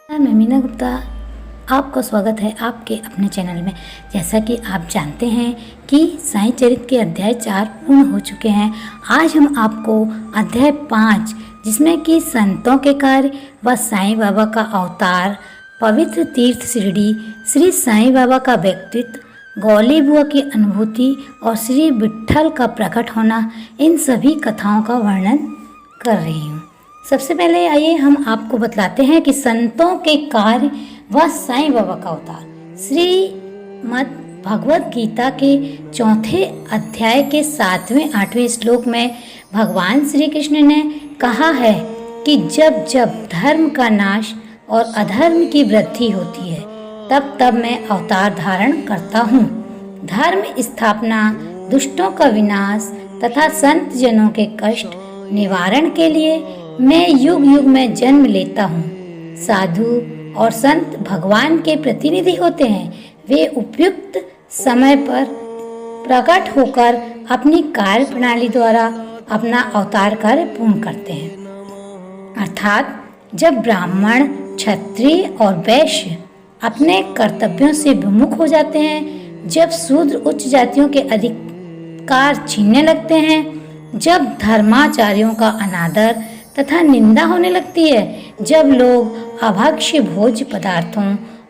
मैं मीना गुप्ता, आपका स्वागत है आपके अपने चैनल में। जैसा कि आप जानते हैं कि साईं चरित के अध्याय 4 पूर्ण हो चुके हैं। आज हम आपको अध्याय 5, जिसमें कि संतों के कार्य व साईं बाबा का अवतार, पवित्र तीर्थ शिरडी, श्री साईं बाबा का व्यक्तित्व, गौली बुआ की अनुभूति और श्री विट्ठल का प्रकट होना, इन सभी कथाओं का वर्णन कर रही हूँ। सबसे पहले आइए हम आपको बतलाते हैं कि संतों के कार्य व साईं बाबा का अवतार। श्रीमद् भगवद गीता के 4 अध्याय के 7वें-8वें श्लोक में भगवान श्री कृष्ण ने कहा है कि जब जब धर्म का नाश और अधर्म की वृद्धि होती है, तब तब मैं अवतार धारण करता हूँ। धर्म स्थापना, दुष्टों का विनाश तथा संत जनों के कष्ट निवारण के लिए मैं युग युग में जन्म लेता हूँ। साधु और संत भगवान के प्रतिनिधि होते हैं। वे उपयुक्त समय पर प्रकट होकर अपनी कार्य प्रणाली द्वारा अपना अवतार कार्य पूर्ण करते हैं। अर्थात जब ब्राह्मण, क्षत्रिय और वैश्य अपने कर्तव्यों से विमुख हो जाते हैं, जब शूद्र उच्च जातियों के अधिकार छीनने लगते हैं, जब धर्माचार्यों का अनादर तथा निंदा होने लगती है, जब लोग अभक्ष्य भोज्य पदार्थों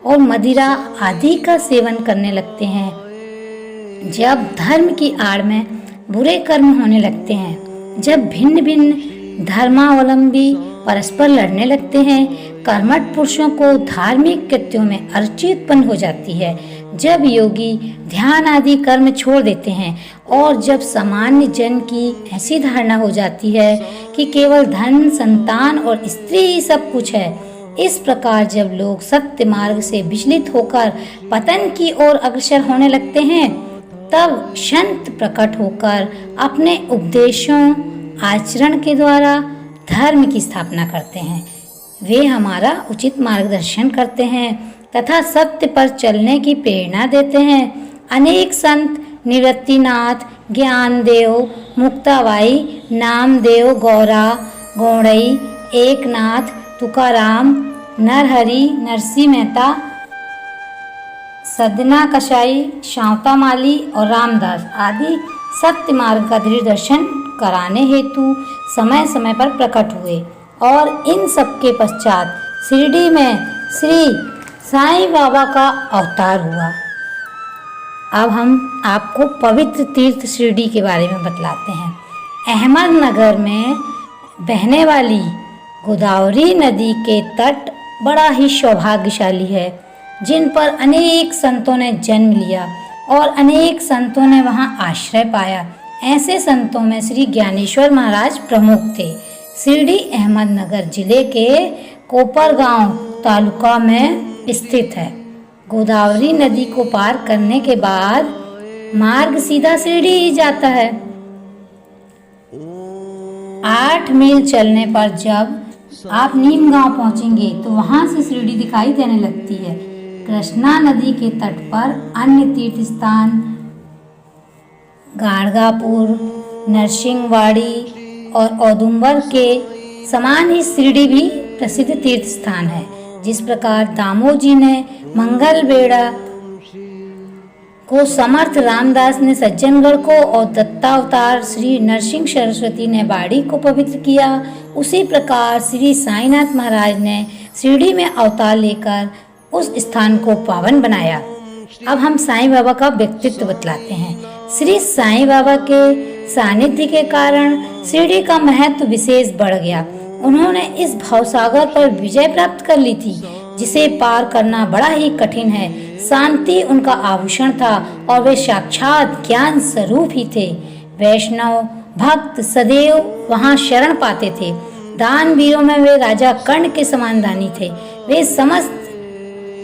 और मदिरा आदि का सेवन करने लगते हैं, जब धर्म की आड़ में बुरे कर्म होने लगते हैं, जब भिन्न भिन्न धर्मावलंबी परस्पर लड़ने लगते हैं, कर्मठ पुरुषों को धार्मिक कृत्यों में अरुचि उत्पन्न हो जाती है, जब योगी ध्यान आदि कर्म छोड़ देते हैं और जब सामान्य जन की ऐसी धारणा हो जाती है कि केवल धन, संतान और स्त्री ही सब कुछ है, इस प्रकार जब लोग सत्य मार्ग से विचलित होकर पतन की ओर अग्रसर होने लगते हैं, तब संत प्रकट होकर अपने उपदेशों, आचरण के द्वारा धर्म की स्थापना करते हैं। वे हमारा उचित मार्गदर्शन करते हैं तथा सत्य पर चलने की प्रेरणा देते हैं। अनेक संत निवृत्तिनाथ, ज्ञानदेव, मुक्ताबाई, नामदेव, गौरा, गौड़ई, एकनाथ, तुकाराम, नरहरि, नरसिंह मेहता, सदना कसाई, शांता माली और रामदास आदि सत्य मार्ग का दृढ़ दर्शन कराने हेतु समय समय पर प्रकट हुए और इन सब के पश्चात शिरडी में श्री साईं बाबा का अवतार हुआ। अब हम आपको पवित्र तीर्थ शिरडी के बारे में बतलाते हैं। अहमदनगर में बहने वाली गोदावरी नदी के तट बड़ा ही सौभाग्यशाली है, जिन पर अनेक संतों ने जन्म लिया और अनेक संतों ने वहां आश्रय पाया। ऐसे संतों में श्री ज्ञानेश्वर महाराज प्रमुख थे। शिरडी अहमदनगर जिले के कोपरगांव तालुका में स्थित है। गोदावरी नदी को पार करने के बाद मार्ग सीधा शिरडी ही जाता है। 8 मील चलने पर जब आप नीम गांव पहुंचेंगे तो वहां से शिरडी दिखाई देने लगती है। कृष्णा नदी के तट पर अन्य तीर्थ स्थान गाणगापुर, नरसिंहवाड़ी और औदुंबर के समान ही शिरडी भी प्रसिद्ध तीर्थ स्थान है। जिस प्रकार दामोजी ने मंगल बेड़ा को, समर्थ रामदास ने सज्जनगढ़ को और दत्तावतार श्री नरसिंह सरस्वती ने बाड़ी को पवित्र किया, उसी प्रकार श्री साईनाथ महाराज ने शिरडी में अवतार लेकर उस स्थान को पावन बनाया। अब हम साईं बाबा का व्यक्तित्व बतलाते हैं। श्री साईं बाबा के सानिध्य के कारण शिरडी का महत्व विशेष बढ़ गया। उन्होंने इस भवसागर पर विजय प्राप्त कर ली थी, जिसे पार करना बड़ा ही कठिन है। शांति उनका आभूषण था और वे साक्षात ज्ञान स्वरूप ही थे। वैष्णव भक्त सदैव वहां शरण पाते थे। दान वीरों में वे राजा कर्ण के समान दानी थे। वे समस्त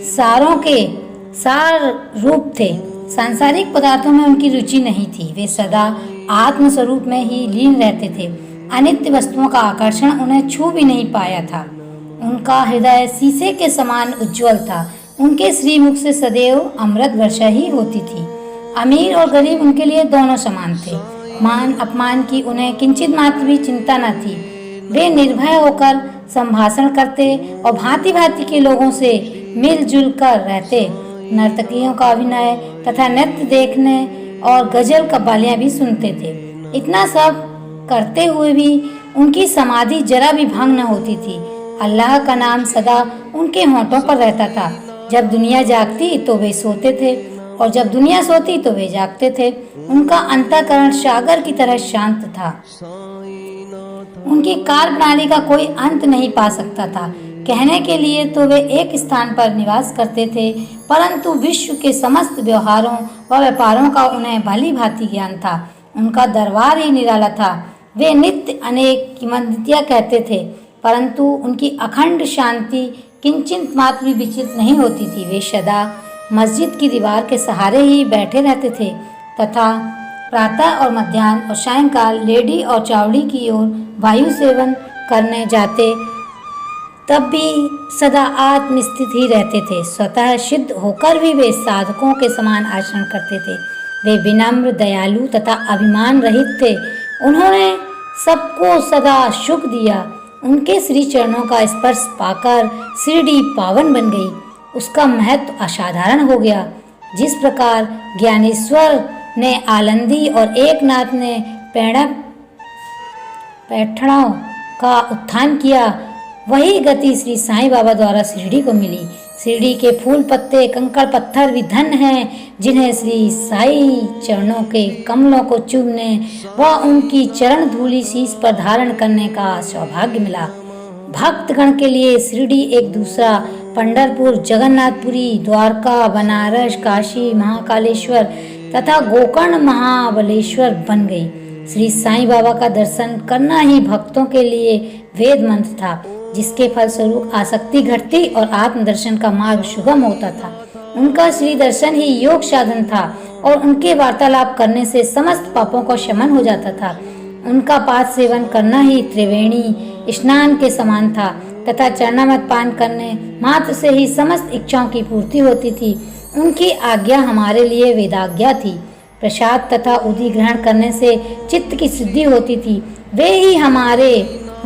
सारों के सार रूप थे। सांसारिक पदार्थों में उनकी रुचि नहीं थी। वे सदा आत्म स्वरूप में ही लीन रहते थे। अनित्य वस्तुओं का आकर्षण उन्हें छू भी नहीं पाया था। उनका हृदय शीशे के समान उज्जवल था। उनके श्रीमुख से सदैव अमृत वर्षा ही होती थी। अमीर और गरीब उनके लिए दोनों समान थे। मान अपमान की उन्हें किंचित मात्र भी चिंता न थी। वे निर्भय होकर संभाषण करते और भांति भांति के लोगों से मिलजुल कर रहते। नर्तकियों का अभिनय तथा नृत्य देखने और गजल कव्वालियाँ भी सुनते थे। इतना सब करते हुए भी उनकी समाधि जरा भी भंग न होती थी। अल्लाह का नाम सदा उनके होठों पर रहता था। जब दुनिया जागती तो वे सोते थे और जब दुनिया सोती तो वे जागते थे। उनका अंतःकरण सागर की तरह शांत था। उनकी कार्य प्रणाली का कोई अंत नहीं पा सकता था। कहने के लिए तो वे एक स्थान पर निवास करते थे, परंतु विश्व के समस्त व्यवहारों व व्यापारों का उन्हें भली भांति ज्ञान था। उनका दरबार ही निराला था। वे नित्य अनेक किंवदंतियां कहते थे, परंतु उनकी अखंड शांति किंचित मात्र भी विचलित नहीं होती थी। वे सदा मस्जिद की दीवार के सहारे ही बैठे रहते थे तथा प्रातः और मध्याह्न और सायंकाल लेडी और चावड़ी की ओर वायु सेवन करने जाते, तब भी सदा आत्मस्थित ही रहते थे। स्वतः सिद्ध होकर भी वे साधकों के समान आचरण करते थे। वे विनम्र, दयालु तथा अभिमान रहित थे। उन्होंने सबको सदा सुख दिया। उनके श्री चरणों का स्पर्श पाकर शिरडी पावन बन गई। उसका महत्व असाधारण हो गया। जिस प्रकार ज्ञानेश्वर ने आलंदी और एकनाथ ने पैठणों का उत्थान किया, वही गति श्री साईं बाबा द्वारा शिरडी को मिली। शिरडी के फूल पत्ते कंकड़ पत्थर भी धन हैं, जिन्हें श्री साई चरणों के कमलों को चूमने व उनकी चरण धूलि शीश पर धारण करने का सौभाग्य मिला। भक्तगण के लिए शिरडी एक दूसरा पंढरपुर, जगन्नाथपुरी, द्वारका, बनारस, काशी, महाकालेश्वर तथा गोकर्ण महाबलेश्वर बन गई। श्री साईं बाबा का दर्शन करना ही भक्तों के लिए वेद मंत्र था, जिसके फलस्वरूप आसक्ति घटती और आत्मदर्शन का मार्ग सुगम होता था। उनका श्री दर्शन ही योग साधन था और उनके वार्तालाप करने से समस्त पापों का शमन हो जाता था। उनका पाद सेवन करना ही त्रिवेणी स्नान के समान था तथा चरणामृत पान करने मात्र से ही समस्त इच्छाओं की पूर्ति होती थी। उनकी आज्ञा हमारे लिए वेदाज्ञा थी। प्रसाद तथा उदी ग्रहण करने से चित्त की सिद्धि होती थी। वे ही हमारे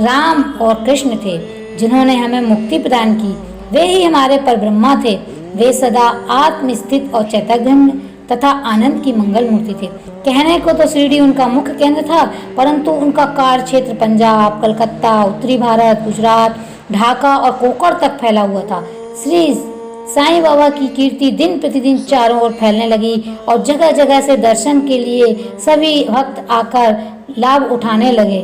राम और कृष्ण थे, जिन्होंने हमें मुक्ति प्रदान की। वे ही हमारे परब्रह्मा थे। वे सदा आत्मस्थित और चैतन्य तथा आनंद की मंगल मूर्ति थे। कहने को तो शिरडी उनका मुख्य केंद्र था, परंतु उनका कार्य क्षेत्र पंजाब, कलकत्ता, उत्तरी भारत, गुजरात, ढाका और कोकण तक फैला हुआ था। श्री साईं बाबा की कीर्ति दिन प्रतिदिन चारों ओर फैलने लगी और जगह जगह से दर्शन के लिए सभी भक्त आकर लाभ उठाने लगे।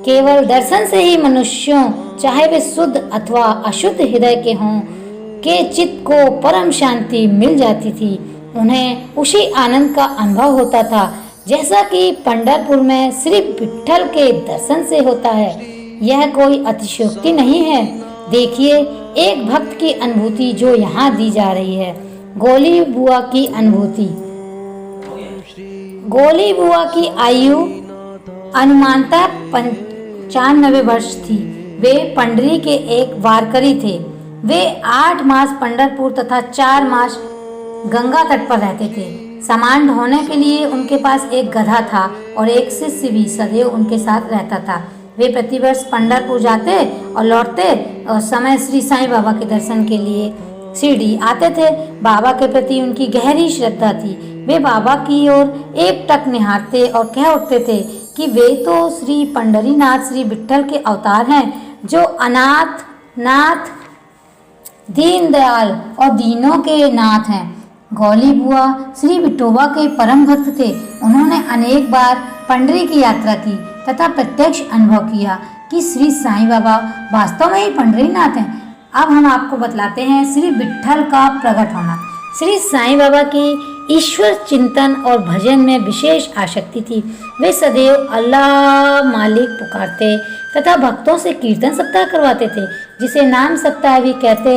केवल दर्शन से ही मनुष्यों, चाहे वे शुद्ध अथवा अशुद्ध हृदय के हों, के चित्त को परम शांति मिल जाती थी। उन्हें उसी आनंद का अनुभव होता था जैसा कि पंढरपुर में श्री विट्ठल के दर्शन से होता है। यह कोई अतिशयोक्ति नहीं है। देखिए एक भक्त की अनुभूति जो यहाँ दी जा रही है। गोली बुआ की अनुभूति। गोली बुआ की आयु अनुमानतः 95 वर्ष थी। वे पंडरी के एक वारकरी थे। वे 8 मास पंढरपुर तथा 4 मास गंगा तट पर रहते थे। सामान ढोने के लिए उनके पास एक गधा था और एक शिष्य भी सदैव उनके साथ रहता था। वे प्रतिवर्ष पंढरपुर जाते और लौटते और समय श्री साईं बाबा के दर्शन के लिए शिरडी आते थे। बाबा के प्रति उनकी गहरी श्रद्धा थी। वे बाबा की ओर एकटक निहारते और कह उठते थे कि वे तो श्री पंढरीनाथ श्री विट्ठल के अवतार हैं, जो अनाथ नाथ, दीनदयाल और दीनों के नाथ हैं। गौली बुआ श्री विठोबा के परम भक्त थे। उन्होंने अनेक बार पंडरी की यात्रा की तथा प्रत्यक्ष अनुभव किया कि श्री साईं बाबा वास्तव में ही पंढरीनाथ हैं। अब हम आपको बतलाते हैं श्री विट्ठल का प्रकट होना। श्री साईं बाबा की ईश्वर चिंतन और भजन में विशेष आसक्ति थी। वे सदैव अल्लाह मालिक पुकारते तथा भक्तों से कीर्तन सप्ताह करवाते थे, जिसे नाम सप्ताह भी कहते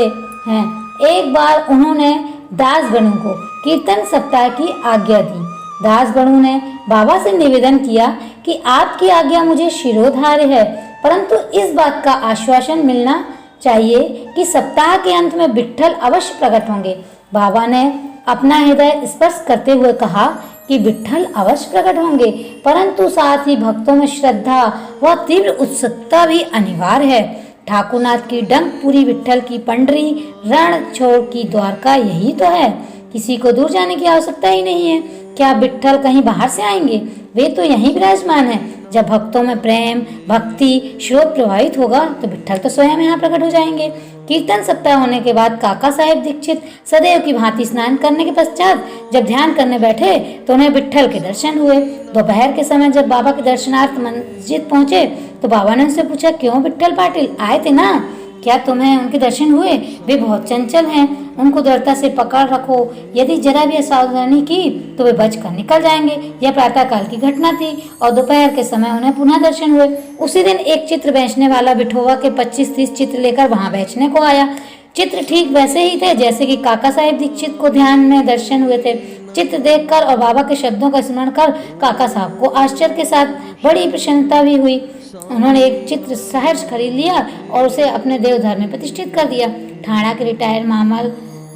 हैं। एक बार उन्होंने दासगणों को कीर्तन सप्ताह की आज्ञा दी। दासगणों ने बाबा से निवेदन किया कि आपकी आज्ञा मुझे शिरोधार्य है, परंतु इस बात का आश्वासन मिलना चाहिए कि सप्ताह के अंत में विट्ठल अवश्य प्रकट होंगे। बाबा ने अपना हृदय स्पर्श करते हुए कहा कि विट्ठल अवश्य प्रकट होंगे, परंतु साथ ही भक्तों में श्रद्धा व तीव्र उत्सुकता भी अनिवार्य है। ठाकुरनाथ की डंकपुरी, विट्ठल की पंडरी, रण छोड़ की द्वारका, यही तो है। किसी को दूर जाने की आवश्यकता ही नहीं है। क्या विट्ठल कहीं बाहर से आएंगे? वे तो यहीं विराजमान है। जब भक्तों में प्रेम, भक्ति, स्रोत प्रभावित होगा तो विट्ठल तो स्वयं यहाँ प्रकट हो जाएंगे। कीर्तन सप्ताह होने के बाद काका साहेब दीक्षित सदैव की भांति स्नान करने के पश्चात जब ध्यान करने बैठे तो उन्हें विट्ठल के दर्शन हुए। दोपहर के समय जब बाबा के दर्शनार्थ मस्जिद पहुंचे तो बाबा ने उनसे पूछा, क्यों विट्ठल पाटिल, आए थे ना? क्या तुम्हें उनके दर्शन हुए? वे बहुत चंचल हैं, उनको दृढ़ता से पकड़ रखो। यदि जरा भी असावधानी की तो वे बचकर निकल जाएंगे। यह प्रातः काल की घटना थी और दोपहर के समय उन्हें पुनः दर्शन हुए। उसी दिन एक चित्र बेचने वाला बिठोवा के 25-30 चित्र लेकर वहां बेचने को आया। चित्र ठीक वैसे ही थे जैसे कि काका साहेब दीक्षित को ध्यान में दर्शन हुए थे। चित्र देखकर और बाबा के शब्दों का स्मरण कर काका साहब को आश्चर्य के साथ बड़ी प्रसन्नता भी हुई। उन्होंने एक चित्र सहर्ष खरीद लिया और उसे अपने देवघर में प्रतिष्ठित कर दिया। ठाणा के रिटायर्ड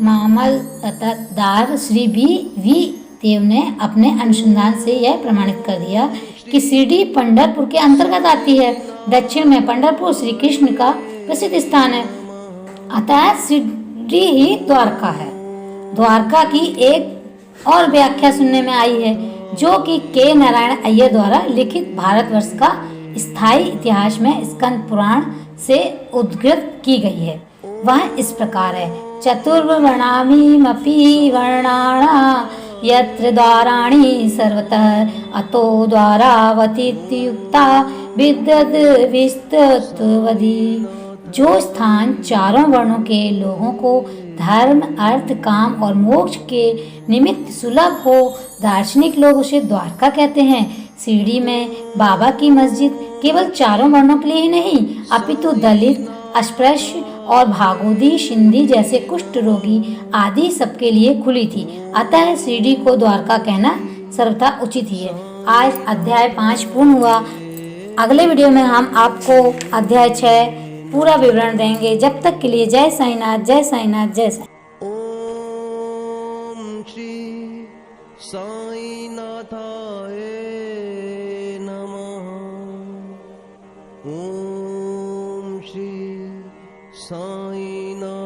मामलतदार श्री वी देव ने अपने अनुसंधान से यह प्रमाणित कर दिया कि शिरडी पंढरपुर के अंतर्गत आती है। दक्षिण में पंढरपुर श्री कृष्ण का प्रसिद्ध स्थान है, अतः शिरडी ही द्वारका है। द्वारका की एक और व्याख्या सुनने में आई है जो कि के नारायण अय्यर द्वारा लिखित भारतवर्ष का स्थायी इतिहास में स्कंद पुराण से उद्धृत की गई है। वह इस प्रकार है, चतुर्वर्णामीमपि वर्णाणा यत्र द्वाराणि सर्वतः अतो द्वारावतीत्युक्ता विद्यद विस्तृतवधि। जो स्थान चारों वर्णों के लोगों को धर्म, अर्थ, काम और मोक्ष के निमित्त सुलभ हो, दार्शनिक लोग उसे द्वारका कहते हैं। शिरडी में बाबा की मस्जिद केवल चारों वर्णों के लिए ही नहीं अपितु दलित, अस्पृश्य और भागोदी, सिंधी जैसे कुष्ठ रोगी आदि सबके लिए खुली थी। अतः शिरडी को द्वारका कहना सर्वथा उचित ही है। आज अध्याय 5 पूर्ण हुआ। अगले वीडियो में हम आपको अध्याय 6 पूरा विवरण देंगे। जब तक के लिए जय साईनाथ, जय साईनाथ, जय साईनाथ। ओम श्री साईनाथाय नमः। ओम श्री साईनाथ।